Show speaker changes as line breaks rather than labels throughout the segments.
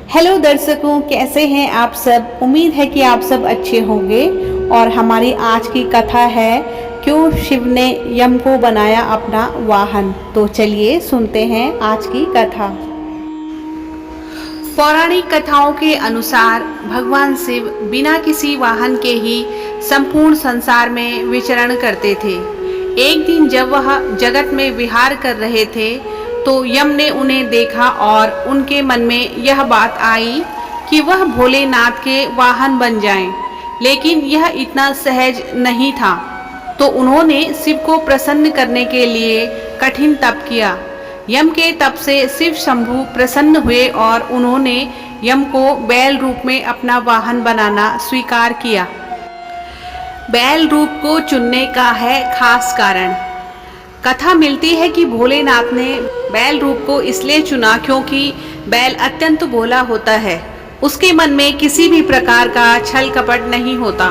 Hello दर्शकों, कैसे हैं आप सब। उम्मीद है कि आप सब अच्छे होंगे। और हमारी आज की कथा है, क्यों शिव ने यम को बनाया अपना वाहन। तो चलिए सुनते हैं आज की कथा। पौराणिक कथाओं के अनुसार भगवान शिव बिना किसी वाहन के ही संपूर्ण संसार में विचरण करते थे। एक दिन जब वह जगत में विहार कर रहे थे तो यम ने उन्हें देखा और उनके मन में यह बात आई कि वह भोलेनाथ के वाहन बन जाएं। लेकिन यह इतना सहज नहीं था, तो उन्होंने शिव को प्रसन्न करने के लिए कठिन तप किया। यम के तप से शिव शंभु प्रसन्न हुए और उन्होंने यम को बैल रूप में अपना वाहन बनाना स्वीकार किया। बैल रूप को चुनने का है खास कारण। कथा मिलती है कि भोलेनाथ ने बैल रूप को इसलिए चुना क्योंकि बैल अत्यंत भोला होता है। उसके मन में किसी भी प्रकार का छल कपट नहीं होता।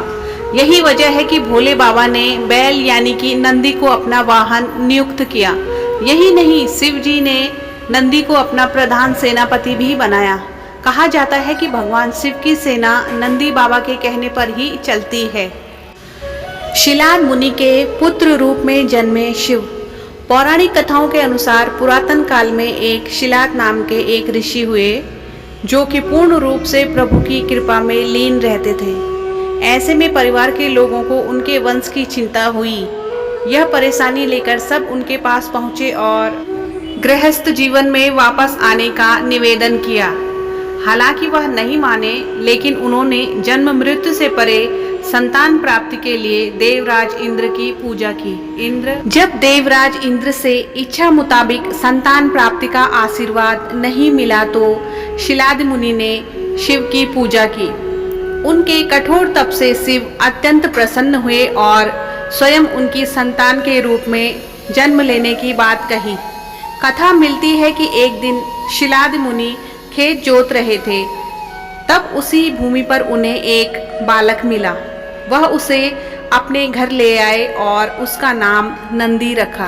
यही वजह है कि भोले बाबा ने बैल यानी कि नंदी को अपना वाहन नियुक्त किया। यही नहीं, शिव जी ने नंदी को अपना प्रधान सेनापति भी बनाया। कहा जाता है कि भगवान शिव की सेना नंदी बाबा के कहने पर ही चलती है। शिलाद मुनि के पुत्र रूप में जन्मे शिव। पौराणिक कथाओं के अनुसार पुरातन काल में एक शिलाद नाम के एक ऋषि हुए, जो कि पूर्ण रूप से प्रभु की कृपा में लीन रहते थे। ऐसे में परिवार के लोगों को उनके वंश की चिंता हुई। यह परेशानी लेकर सब उनके पास पहुँचे और गृहस्थ जीवन में वापस आने का निवेदन किया। हालांकि वह नहीं माने, लेकिन उन्होंने जन्म मृत्यु से परे संतान प्राप्ति के लिए देवराज इंद्र की पूजा की। जब देवराज इंद्र से इच्छा मुताबिक संतान प्राप्ति का आशीर्वाद नहीं मिला तो शिलाद मुनि ने शिव की पूजा की। उनके कठोर तप से शिव अत्यंत प्रसन्न हुए और स्वयं उनकी संतान के रूप में जन्म लेने की बात कही। कथा मिलती है कि एक दिन शिलाद मुनि खेत जोत रहे थे, तब उसी भूमि पर उन्हें एक बालक मिला। वह उसे अपने घर ले आए और उसका नाम नंदी रखा।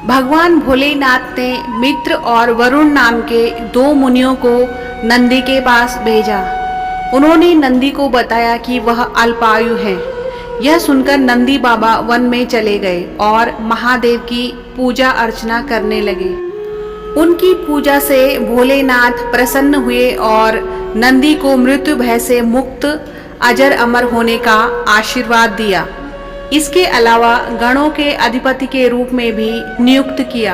भगवान भोलेनाथ ने मित्र और वरुण नाम के दो मुनियों को नंदी के पास भेजा। उन्होंने नंदी को बताया कि वह अल्पायु है। यह सुनकर नंदी बाबा वन में चले गए और महादेव की पूजा अर्चना करने लगे। उनकी पूजा से भोलेनाथ प्रसन्न हुए और नंदी को मृत्यु भय से मुक्त अजर अमर होने का आशीर्वाद दिया। इसके अलावा गणों के अधिपति के रूप में भी नियुक्त किया।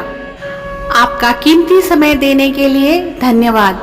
आपका कीमती समय देने के लिए धन्यवाद।